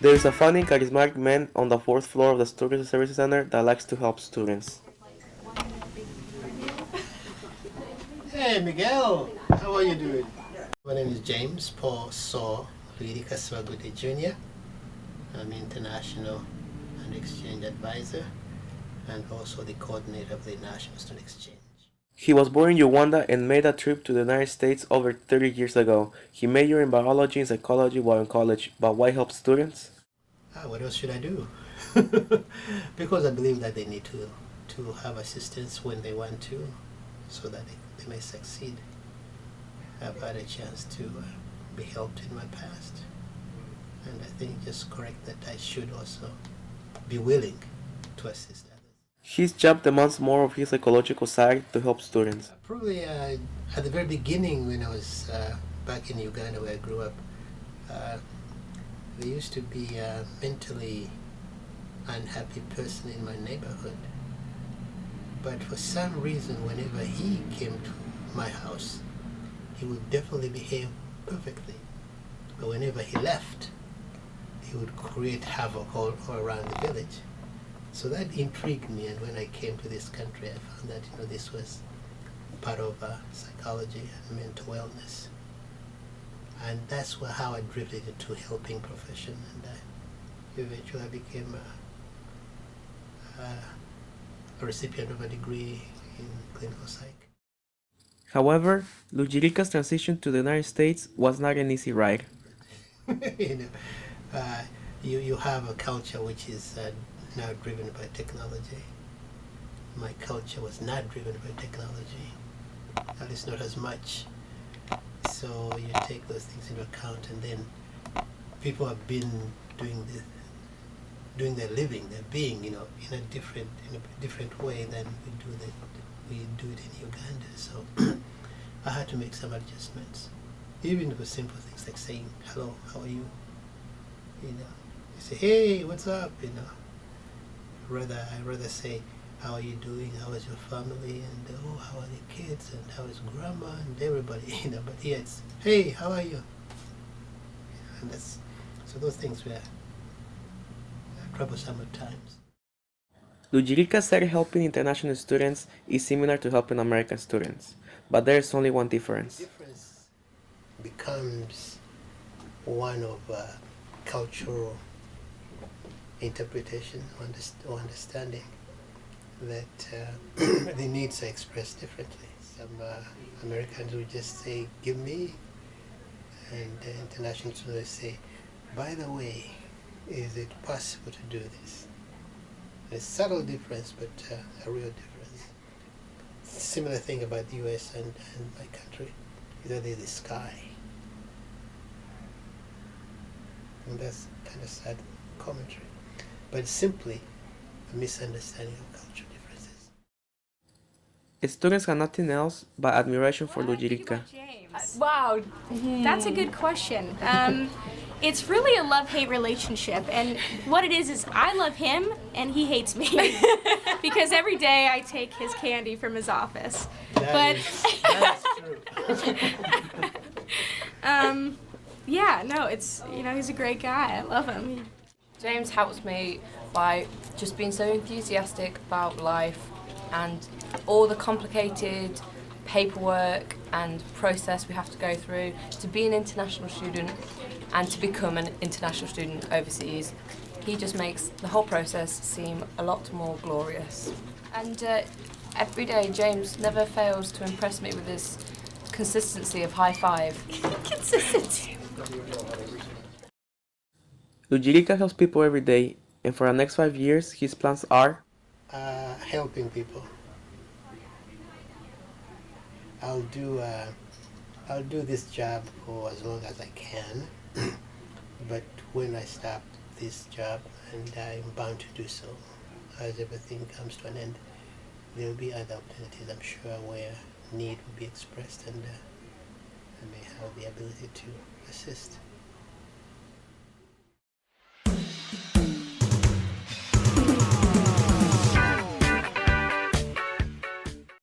There is a funny, charismatic man on the fourth floor of the Student Services Center that likes to help students. Hey Miguel, how are you doing? My name is James Paul Saw Luidica Swagute Jr. I'm international and exchange advisor and also the coordinator of the National Student Exchange. He was born in Uganda and made a trip to the United States over 30 years ago. He majored in biology and psychology while in college, but why help students? What else should I do? Because I believe that they need to have assistance when they want to, so that they may succeed. I've had a chance to be helped in my past, and I think just correct that I should also be willing to assist others. His job demands more of his psychological side to help students. Probably at the very beginning when I was back in Uganda where I grew up, there used to be a mentally unhappy person in my neighborhood. But for some reason, whenever he came to my house, he would definitely behave perfectly. But whenever he left, he would create havoc all around the village. So that intrigued me, and when I came to this country, I found that this was part of psychology and mental wellness. And that's how I drifted into helping profession, and eventually I became a recipient of a degree in clinical psych. However, Lujirika's transition to the United States was not an easy ride. You have a culture which is now driven by technology. My culture was not driven by technology, at least not as much. So you take those things into account, and then people have been doing their living, their being, in a different way than we do it in Uganda. So I had to make some adjustments, even for simple things like saying hello, how are you? You say, hey, what's up? I'd rather say, how are you doing? How is your family? And how are the kids? And how is grandma? And everybody, But here it's, hey, how are you? And so those things were troublesome at times. Lujirika said helping international students is similar to helping American students, but there is only one difference. The difference becomes one of cultural interpretation or understanding that the needs are expressed differently. Some Americans would just say, give me, and international students say, by the way, is it possible to do this? A subtle difference, but a real difference. Similar thing about the US and my country, either there's the sky. And that's kind of sad commentary, but simply a misunderstanding of cultural differences. Students have nothing else but admiration for Lujirika. Wow, that's a good question. It's really a love-hate relationship, and what it is I love him and he hates me because every day I take his candy from his office. That is true. Yeah, no, it's he's a great guy. I love him. James helps me by just being so enthusiastic about life and all the complicated paperwork and process we have to go through to be an international student and to become an international student overseas. He just makes the whole process seem a lot more glorious. And every day James never fails to impress me with his consistency of high five. Consistency. Lujirika helps people every day, and for the next 5 years, his plans are Helping people. I'll do this job for as long as I can, but when I stop this job, and I'm bound to do so, as everything comes to an end, there will be other opportunities, I'm sure, where need will be expressed, and I may have the ability to assist.